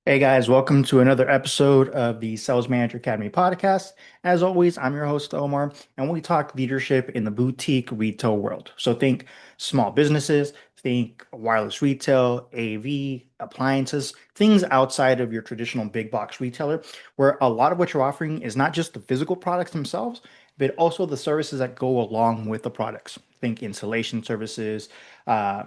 Hey guys, welcome to another episode of the Sales Manager Academy podcast. As always, I'm your host, Omar, and we talk leadership in the boutique retail world. So think small businesses, think wireless retail, AV, appliances, things outside of your traditional big box retailer, where a lot of what you're offering is not just the physical products themselves, but also the services that go along with the products. Think installation services, uh,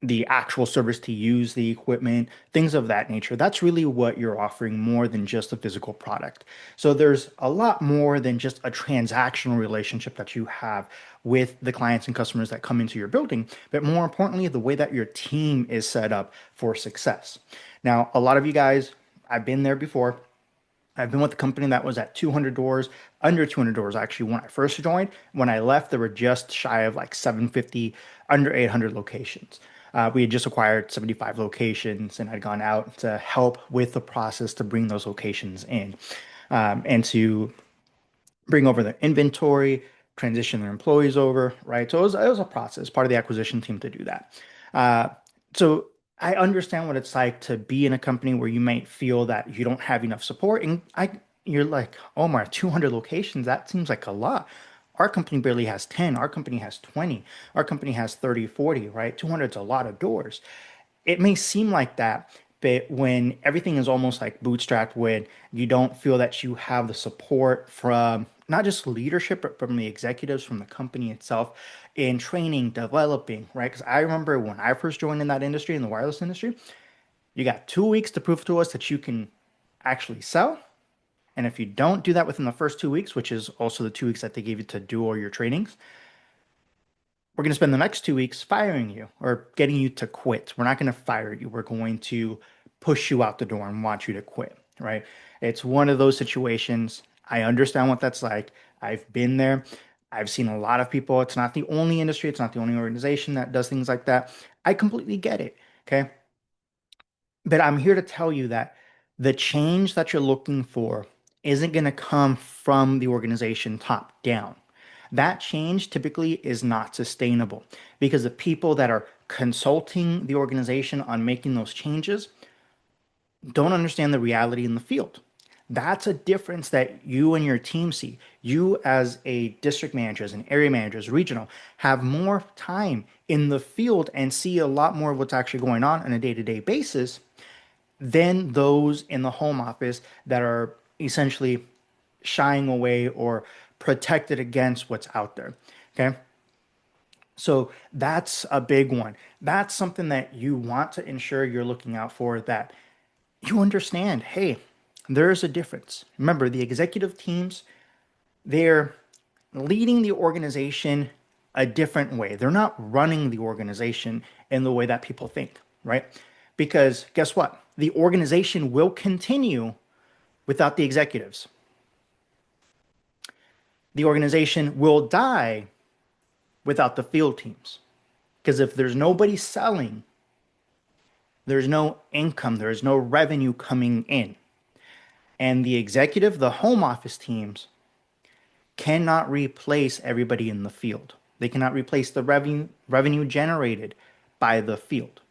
the actual service to use the equipment, things of that nature. That's really what you're offering more than just a physical product. So there's a lot more than just a transactional relationship that you have with the clients and customers that come into your building, but more importantly, the way that your team is set up for success. Now, a lot of you guys, I've been there before. I've been with a company that was at 200 doors, under 200 doors actually when I first joined. When I left, there were just shy of like 750, under 800 locations. We had just acquired 75 locations and I'd gone out to help with the process to bring those locations in and to bring over their inventory, transition their employees over, right? So it was a process, part of the acquisition team to do that. Uh, so I understand what it's like to be in a company where you might feel that you don't have enough support. And you're like, Omar, 200 locations, that seems like a lot. Our company barely has 10. Our company has 20. Our company has 30, 40, right? 200 is a lot of doors. It may seem like that, but when everything is almost like bootstrapped, when you don't feel that you have the support from not just leadership, but from the executives, from the company itself, in training, developing, right? Because I remember when I first joined in that industry, in the wireless industry, you got 2 weeks to prove to us that you can actually sell. And if you don't do that within the first 2 weeks, which is also the 2 weeks that they gave you to do all your trainings, we're going to spend the next 2 weeks firing you or getting you to quit. We're not going to fire you. We're going to push you out the door and want you to quit, right? It's one of those situations. I understand what that's like. I've been there. I've seen a lot of people. It's not the only industry, it's not the only organization that does things like that. I completely get it. Okay. But I'm here to tell you that the change that you're looking for isn't going to come from the organization top down. That change typically is not sustainable because the people that are consulting the organization on making those changes don't understand the reality in the field. That's a difference that you and your team see. You, as a district manager, as an area manager, as regional, have more time in the field and see a lot more of what's actually going on a day to day basis than those in the home office that are essentially shying away or protected against what's out there. Okay. So that's a big one. That's something that you want to ensure you're looking out for, that you understand, hey, there's a difference. Remember, the executive teams, they're leading the organization a different way. They're not running the organization in the way that people think, right? Because guess what? The organization will continue without the executives. The organization will die without the field teams. Because if there's nobody selling, there's no income, there's no revenue coming in. And the executive, the home office teams cannot replace everybody in the field. They cannot replace the revenue generated by the field.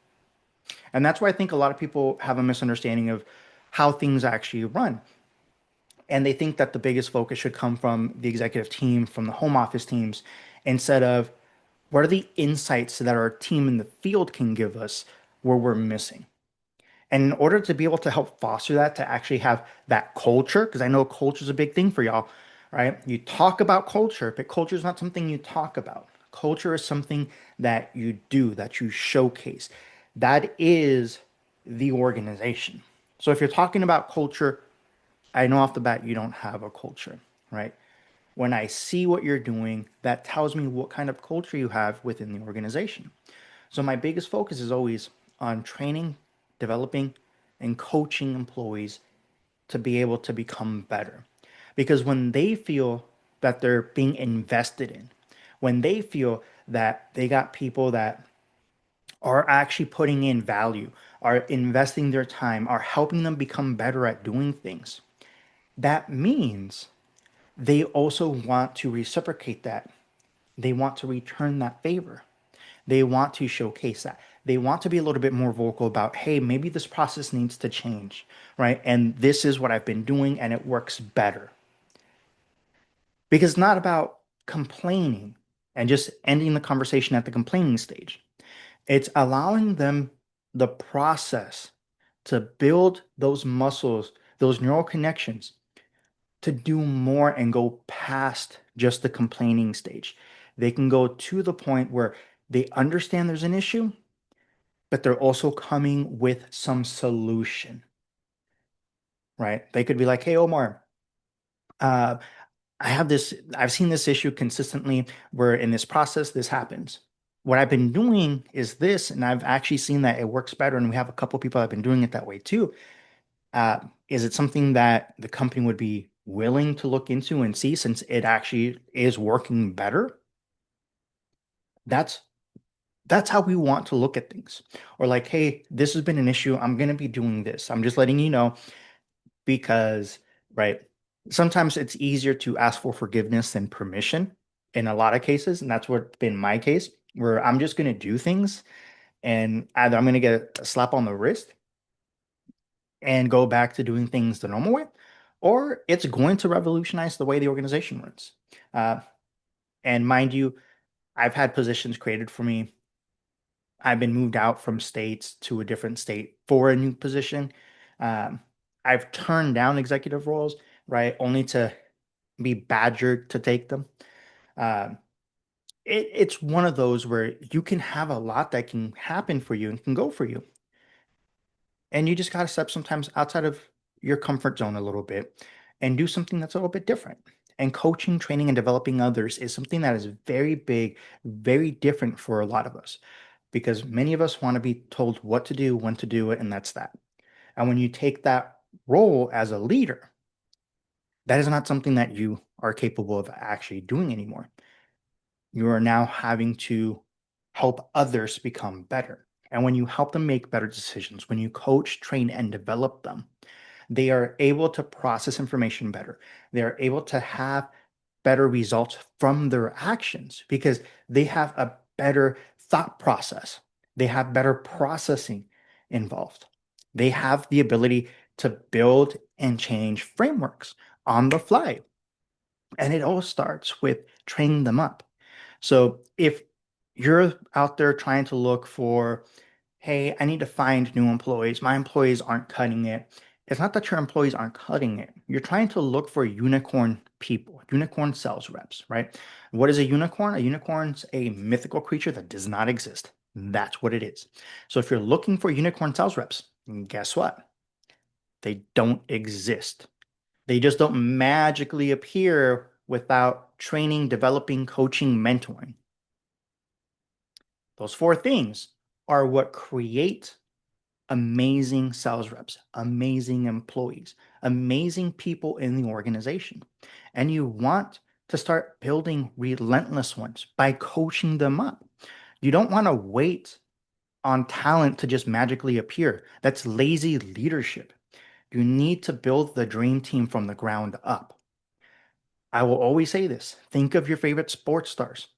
And that's why I think a lot of people have a misunderstanding of how things actually run. And they think that the biggest focus should come from the executive team, from the home office teams, instead of what are the insights that our team in the field can give us where we're missing. And in order to be able to help foster that, to actually have that culture, because I know culture is a big thing for y'all, right? You talk about culture, but culture is not something you talk about. Culture is something that you do, that you showcase. That is the organization. So if you're talking about culture, I know off the bat you don't have a culture, right? When I see what you're doing, that tells me what kind of culture you have within the organization. So my biggest focus is always on training, developing, and coaching employees to be able to become better. Because when they feel that they're being invested in, when they feel that they got people that are actually putting in value, are investing their time, are helping them become better at doing things, that means they also want to reciprocate that. They want to return that favor. They want to showcase that. They want to be a little bit more vocal about, hey, maybe this process needs to change, right? And this is what I've been doing and it works better. Because it's not about complaining and just ending the conversation at the complaining stage. It's allowing them the process to build those muscles, those neural connections to do more and go past just the complaining stage. They can go to the point where they understand there's an issue, but they're also coming with some solution, right? They could be like, hey, Omar, uh, I've seen this issue consistently where in this process, this happens. What I've been doing is this, and I've actually seen that it works better. And we have a couple people that have been doing it that way too. Is it something that the company would be willing to look into and see since it actually is working better? That's that's how we want to look at things. Or like, hey, this has been an issue. I'm going to be doing this. I'm just letting you know because, right, sometimes it's easier to ask for forgiveness than permission in a lot of cases. And that's what been my case, where I'm just going to do things and either I'm going to get a slap on the wrist and go back to doing things the normal way, or it's going to revolutionize the way the organization runs. Uh, and mind you, I've had positions created for me. I've been moved out from states to a different state for a new position. Um, I've turned down executive roles, right, only to be badgered to take them. Um, it's one of those where you can have a lot that can happen for you and can go for you. And you just got to step sometimes outside of your comfort zone a little bit and do something that's a little bit different. And coaching, training, and developing others is something that is very big, very different for a lot of us because many of us want to be told what to do, when to do it, and that's that. And when you take that role as a leader, that is not something that you are capable of actually doing anymore. You are now having to help others become better. And when you help them make better decisions, when you coach, train, and develop them, they are able to process information better. They are able to have better results from their actions because they have a better thought process. They have better processing involved. They have the ability to build and change frameworks on the fly. And it all starts with training them up. So if you're out there trying to look for, hey, I need to find new employees, my employees aren't cutting it. It's not that your employees aren't cutting it. You're trying to look for unicorn people, unicorn sales reps, right? What is a unicorn? A unicorn's a mythical creature that does not exist. That's what it is. So if you're looking for unicorn sales reps, guess what? They don't exist. They just don't magically appear without training, developing, coaching, mentoring. Those four things are what create amazing sales reps, amazing employees, amazing people in the organization. And you want to start building relentless ones by coaching them up. You don't want to wait on talent to just magically appear. That's lazy leadership. You need to build the dream team from the ground up. I will always say this. Think of your favorite sports stars,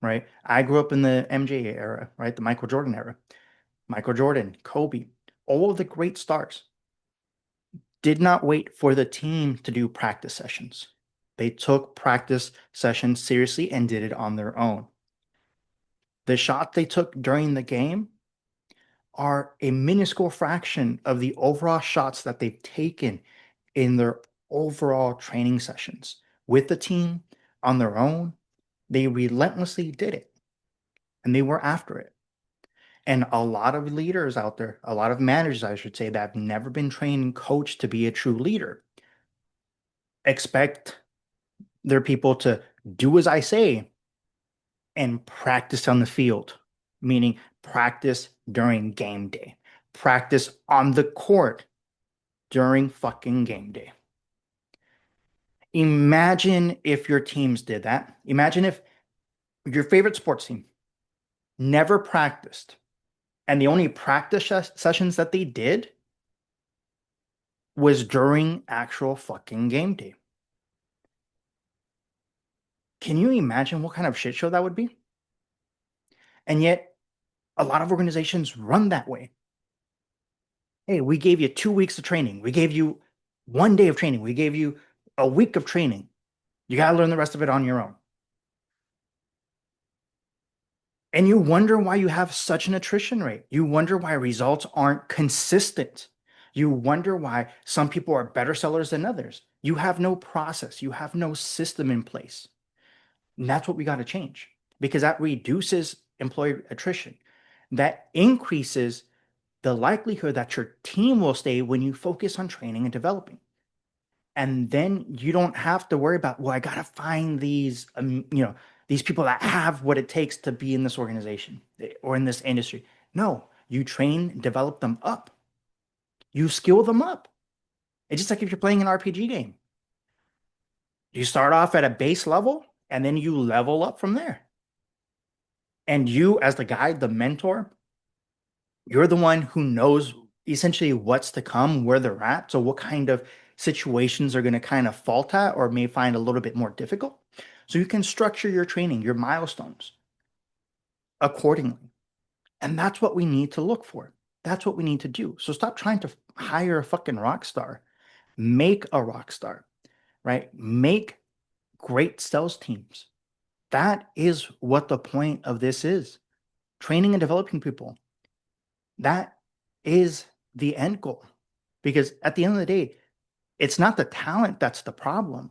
right? I grew up in the MJ era, right? The Michael Jordan era. Michael Jordan, Kobe, all of the great stars did not wait for the team to do practice sessions. They took practice sessions seriously and did it on their own. The shot they took during the game are a minuscule fraction of the overall shots that they've taken in their overall training sessions with the team on their own. They relentlessly did it and they were after it. And a lot of leaders out there, a lot of managers, I should say, that have never been trained and coached to be a true leader, expect their people to do as I say and practice on the field, meaning practice during game day, practice on the court during fucking game day. Imagine if your teams did that. Imagine if your favorite sports team never practiced and the only practice sessions that they did was during actual fucking game day. Can you imagine what kind of shit show that would be? And yet, a lot of organizations run that way. Hey, we gave you 2 weeks of training. We gave you 1 day of training. We gave you a week of training. You got to learn the rest of it on your own. And you wonder why you have such an attrition rate. You wonder why results aren't consistent. You wonder why some people are better sellers than others. You have no process, you have no system in place. And that's what we got to change because that reduces employee attrition. That increases the likelihood that your team will stay when you focus on training and developing. And then you don't have to worry about, well, I gotta find these people that have what it takes to be in this organization or in this industry. No, you train, develop them up. You skill them up. It's just like if you're playing an RPG game. You start off at a base level and then you level up from there. And you, as the guide, the mentor, you're the one who knows essentially what's to come, where they're at. So, what kind of situations are going to kind of fault at or may find a little bit more difficult. So, you can structure your training, your milestones accordingly. And that's what we need to look for. That's what we need to do. So, stop trying to hire a fucking rock star. Make a rock star, right? Make great sales teams. That is what the point of this is, training and developing people. That is the end goal. Because at the end of the day, it's not the talent that's the problem.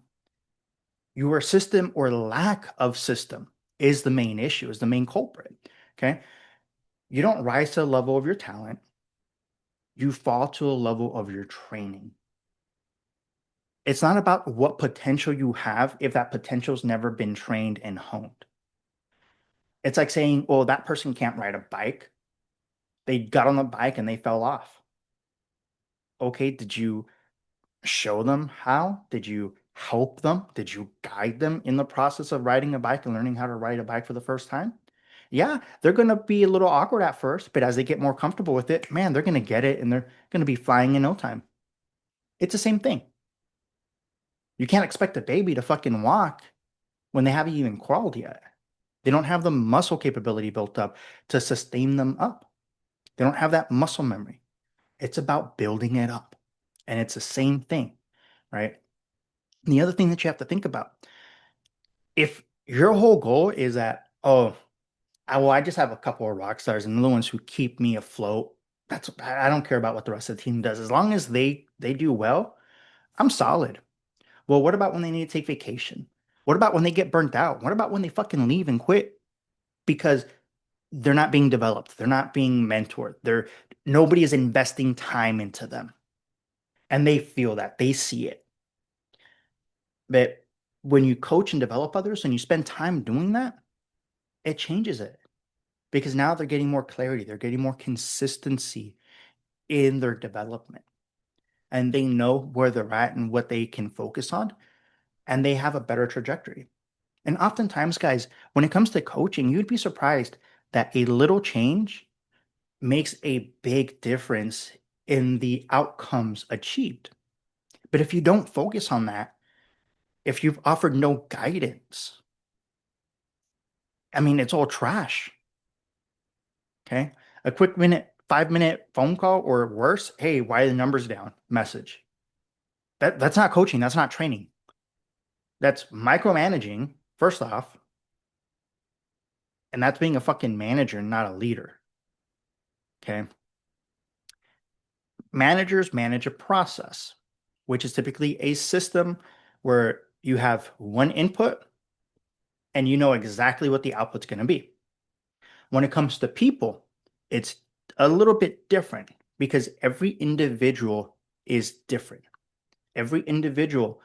Your system or lack of system is the main issue, is the main culprit. Okay. You don't rise to the level of your talent, you fall to a level of your training. It's not about what potential you have if that potential's never been trained and honed. It's like saying, oh, that person can't ride a bike. They got on the bike and they fell off. Okay, did you show them how? Did you help them? Did you guide them in the process of riding a bike and learning how to ride a bike for the first time? Yeah, they're going to be a little awkward at first, but as they get more comfortable with it, man, they're going to get it and they're going to be flying in no time. It's the same thing. You can't expect a baby to fucking walk when they haven't even crawled yet. They don't have the muscle capability built up to sustain them up. They don't have that muscle memory. It's about building it up. And it's the same thing, right? And the other thing that you have to think about, if your whole goal is that, oh, I just have a couple of rock stars and the ones who keep me afloat. I don't care about what the rest of the team does. As long as they do well, I'm solid. Well, what about when they need to take vacation? What about when they get burnt out? What about when they fucking leave and quit because they're not being developed, they're not being mentored, nobody is investing time into them. And they feel that, they see it. But when you coach and develop others and you spend time doing that, it changes it because now they're getting more clarity, they're getting more consistency in their development, and they know where they're at and what they can focus on, and they have a better trajectory. And oftentimes, guys, when it comes to coaching, you'd be surprised that a little change makes a big difference in the outcomes achieved. But if you don't focus on that, if you've offered no guidance, I mean, it's all trash. Okay. A quick 5 minute phone call or worse, hey, why are the numbers down? Message. That's not coaching. That's not training. That's micromanaging, first off. And that's being a fucking manager, not a leader. Okay. Managers manage a process, which is typically a system where you have one input and you know exactly what the output's going to be. When it comes to people, it's a little bit different because every individual is different. Every individual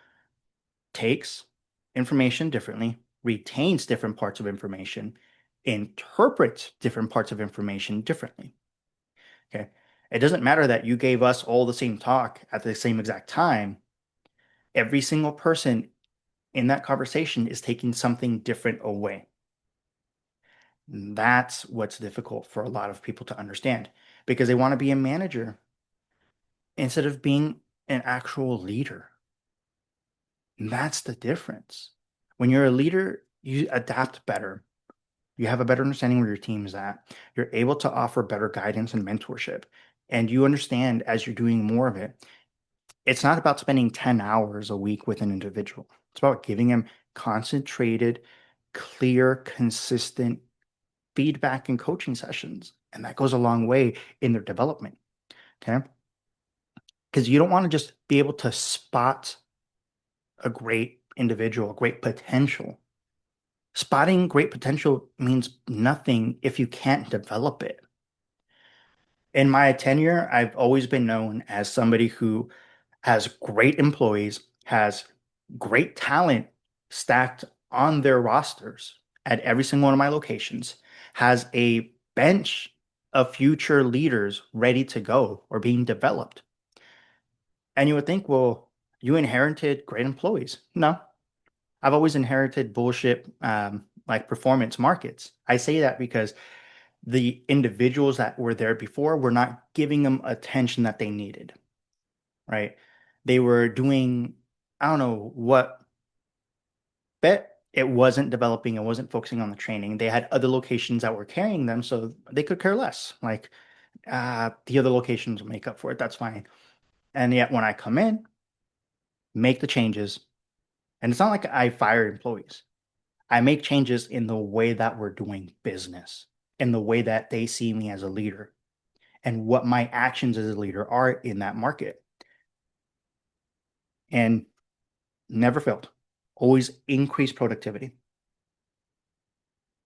takes information differently, retains different parts of information, interprets different parts of information differently. Okay. It doesn't matter that you gave us all the same talk at the same exact time. Every single person in that conversation is taking something different away. That's what's difficult for a lot of people to understand because they want to be a manager instead of being an actual leader. And that's the difference. When you're a leader, you adapt better. You have a better understanding where your team is at. You're able to offer better guidance and mentorship. And you understand as you're doing more of it, it's not about spending 10 hours a week with an individual. It's about giving them concentrated, clear, consistent feedback and coaching sessions. And that goes a long way in their development. Okay. Because you don't want to just be able to spot a great individual, a great potential. Spotting great potential means nothing if you can't develop it. In my tenure, I've always been known as somebody who has great employees, has great talent stacked on their rosters at every single one of my locations, has a bench of future leaders ready to go or being developed. And you would think, well, you inherited great employees. No, I've always inherited bullshit like performance markets. I say that because the individuals that were there before were not giving them attention that they needed, right? They were doing, I don't know what, but it wasn't developing, it wasn't focusing on the training. They had other locations that were carrying them, so they could care less. Like, the other locations will make up for it. That's fine. And yet, when I come in, make the changes, and it's not like I fire employees. I make changes in the way that we're doing business, in the way that they see me as a leader, and what my actions as a leader are in that market. And never failed. Always increase productivity,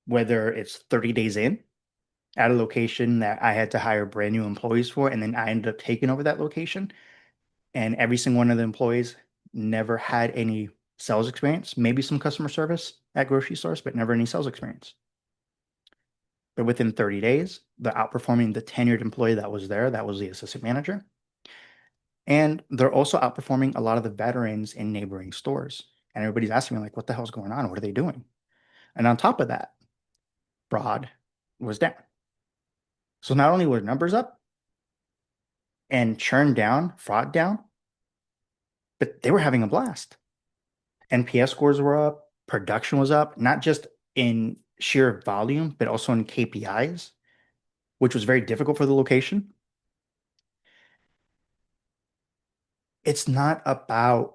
whether it's 30 days in at a location that I had to hire brand new employees for, and then I ended up taking over that location. And every single one of the employees never had any sales experience, maybe some customer service at grocery stores, but never any sales experience. But within 30 days, they're outperforming the tenured employee that was there, that was the assistant manager. And they're also outperforming a lot of the veterans in neighboring stores. And everybody's asking me, like, what the hell's going on? What are they doing? And on top of that, fraud was down. So not only were numbers up and churn down, fraud down, but they were having a blast. NPS scores were up, production was up, not just in sheer volume, but also in KPIs, which was very difficult for the location. It's not about,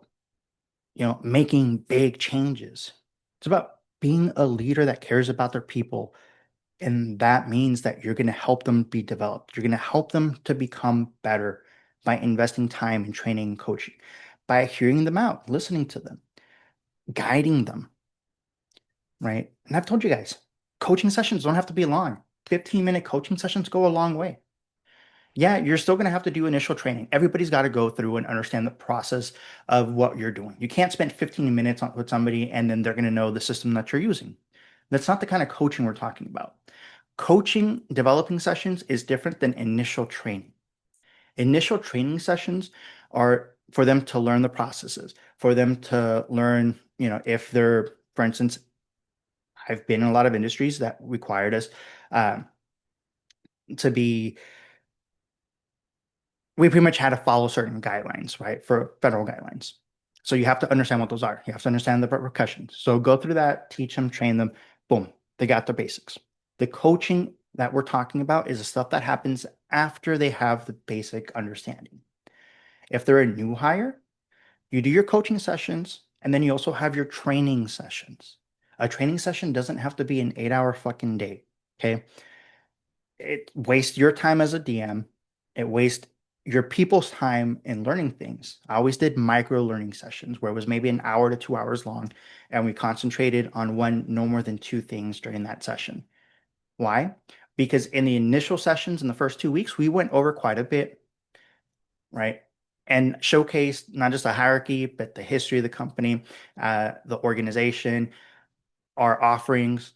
making big changes. It's about being a leader that cares about their people. And that means that you're going to help them be developed. You're going to help them to become better by investing time in training and coaching, by hearing them out, listening to them, guiding them, right? And I've told you guys, coaching sessions don't have to be long. 15-minute coaching sessions go a long way. Yeah, you're still going to have to do initial training. Everybody's got to go through and understand the process of what you're doing. You can't spend 15 minutes with somebody and then they're going to know the system that you're using. That's not the kind of coaching we're talking about. Coaching developing sessions is different than initial training. Initial training sessions are for them to learn the processes, for them to learn, if they're, for instance, I've been in a lot of industries that required us um, to be, we pretty much had to follow certain guidelines, right, for federal guidelines. So you have to understand what those are. You have to understand the repercussions. So go through that, teach them, train them. Boom, they got the basics. The coaching that we're talking about is the stuff that happens after they have the basic understanding. If they're a new hire, you do your coaching sessions and then you also have your training sessions. A training session doesn't have to be an 8-hour fucking day. Okay. It wastes your time as a DM. It wastes your people's time in learning things. I always did micro learning sessions where it was maybe an hour to 2 hours long, and we concentrated on one, no more than two things during that session. Why? Because in the initial sessions in the first 2 weeks, we went over quite a bit, right? And showcased not just the hierarchy, but the history of the company, the organization, our offerings,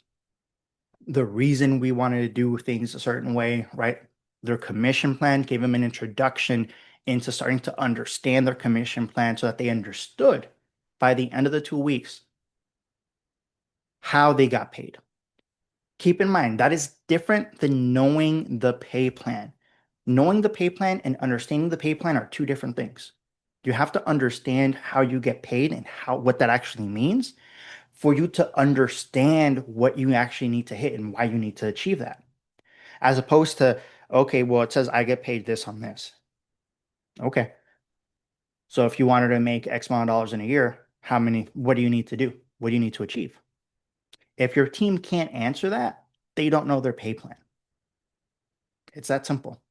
the reason we wanted to do things a certain way, right? Their commission plan gave them an introduction into starting to understand their commission plan so that they understood by the end of the 2 weeks how they got paid. Keep in mind, that is different than knowing the pay plan. Knowing the pay plan and understanding the pay plan are two different things. You have to understand how you get paid and what that actually means for you to understand what you actually need to hit and why you need to achieve that. As opposed to, okay, well, it says I get paid this on this. Okay. So if you wanted to make X amount of dollars in a year, what do you need to do? What do you need to achieve? If your team can't answer that, they don't know their pay plan. It's that simple.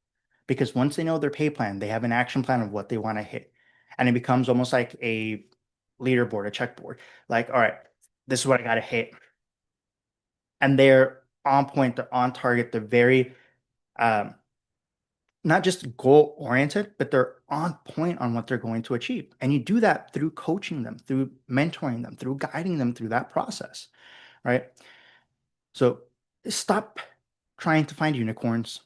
Because once they know their pay plan, they have an action plan of what they want to hit. And it becomes almost like a leaderboard, a checkboard. Like, all right, this is what I got to hit. And they're on point, they're on target, they're very um, not just goal oriented, but they're on point on what they're going to achieve. And you do that through coaching them, through mentoring them, through guiding them through that process, right? So stop trying to find unicorns.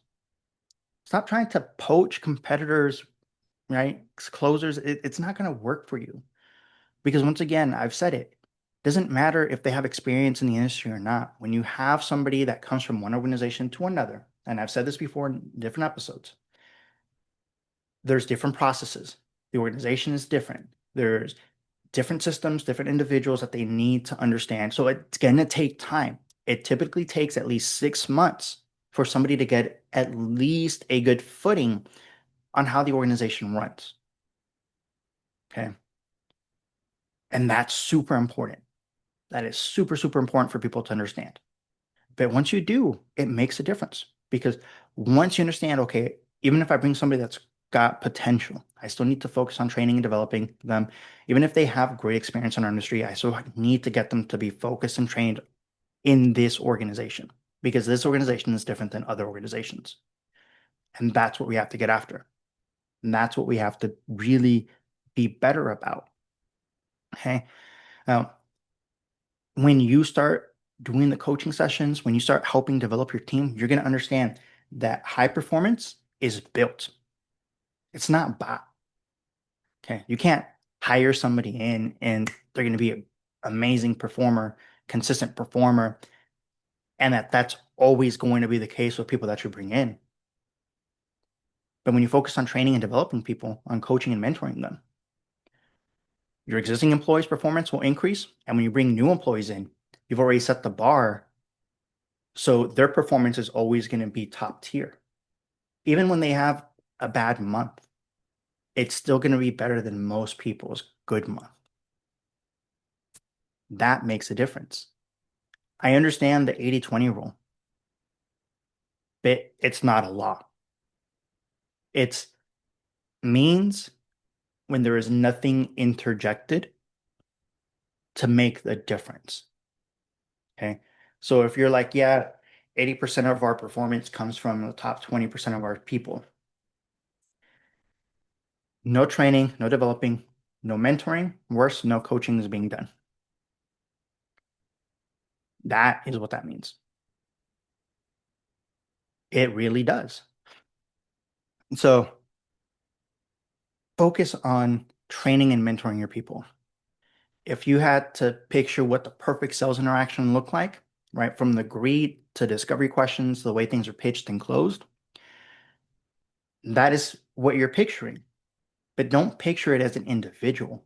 Stop trying to poach competitors, right? Closers. It's not going to work for you because once again, I've said it. Doesn't matter if they have experience in the industry or not. When you have somebody that comes from one organization to another, and I've said this before in different episodes, there's different processes. The organization is different. There's different systems, different individuals that they need to understand. So it's going to take time. It typically takes at least 6 months for somebody to get at least a good footing on how the organization runs. Okay. And that's super important. That is super, super important for people to understand. But once you do, it makes a difference because once you understand, okay, even if I bring somebody that's got potential, I still need to focus on training and developing them. Even if they have great experience in our industry, I still need to get them to be focused and trained in this organization because this organization is different than other organizations. And that's what we have to get after. And that's what we have to really be better about. Okay. Now, when you start doing the coaching sessions, when you start helping develop your team, you're going to understand that high performance is built. It's not bought. Okay. You can't hire somebody in and they're going to be an amazing performer, consistent performer, and that's always going to be the case with people that you bring in. But when you focus on training and developing people, on coaching and mentoring them, your existing employees' performance will increase. And when you bring new employees in, you've already set the bar. So their performance is always going to be top tier. Even when they have a bad month, it's still going to be better than most people's good month. That makes a difference. I understand the 80-20 rule, but it's not a law. It's means when there is nothing interjected to make the difference. Okay. So if you're like, yeah, 80% of our performance comes from the top 20% of our people, no training, no developing, no mentoring, worse, no coaching is being done. That is what that means. It really does. So focus on training and mentoring your people. If you had to picture what the perfect sales interaction looked like, right, from the greet to discovery questions, the way things are pitched and closed, that is what you're picturing. But don't picture it as an individual.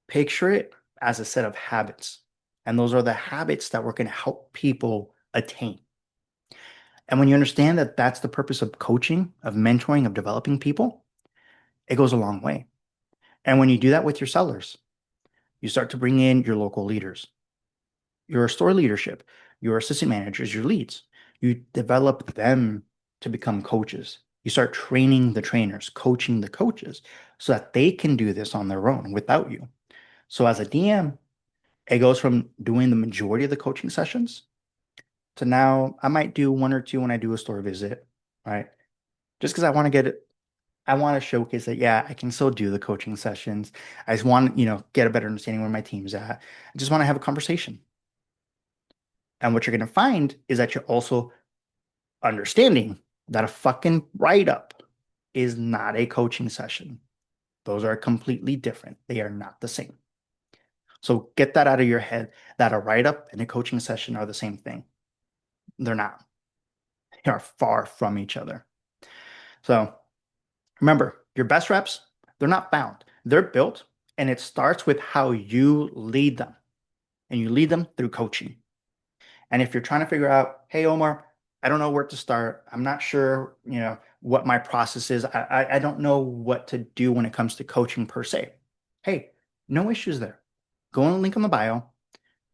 Picture it as a set of habits. And those are the habits that we're going to help people attain. And when you understand that that's the purpose of coaching, of mentoring, of developing people, it goes a long way. And when you do that with your sellers, you start to bring in your local leaders, your store leadership, your assistant managers, your leads. You develop them to become coaches. You start training the trainers, coaching the coaches so that they can do this on their own without you. So as a DM, it goes from doing the majority of the coaching sessions to now I might do one or two when I do a store visit, right? Just because I want to get it, I want to showcase that, yeah, I can still do the coaching sessions. I just want, get a better understanding where my team's at. I just want to have a conversation. And what you're going to find is that you're also understanding that a fucking write-up is not a coaching session. Those are completely different. They are not the same. So get that out of your head that a write-up and a coaching session are the same thing. They're not. They are far from each other. So remember, your best reps, they're not found. They're built, and it starts with how you lead them. and you lead them through coaching. And if you're trying to figure out, hey, Omar, I don't know where to start. I'm not sure, what my process is. I don't know what to do when it comes to coaching per se. Hey, no issues there. Go on the link in the bio,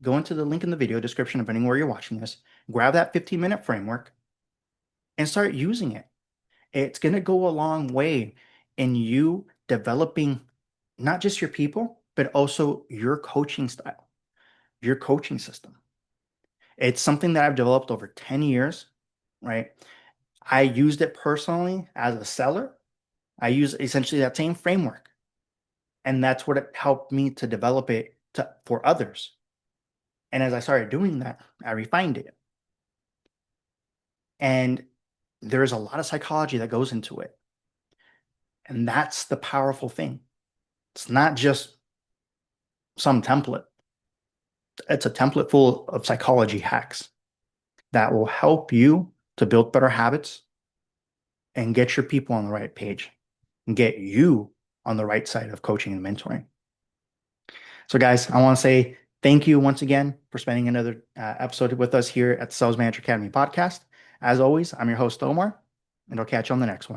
go into the link in the video description, depending where you're watching this, grab that 15-minute framework and start using it. It's going to go a long way in you developing not just your people, but also your coaching style, your coaching system. It's something that I've developed over 10 years, right? I used it personally as a seller. I use essentially that same framework. And that's what it helped me to develop it for others. And as I started doing that, I refined it. And there's a lot of psychology that goes into it. And that's the powerful thing. It's not just some template. It's a template full of psychology hacks that will help you to build better habits and get your people on the right page and get you on the right side of coaching and mentoring. So, guys, I want to say thank you once again for spending another episode with us here at the Sales Manager Academy podcast. As always, I'm your host, Omar, and I'll catch you on the next one.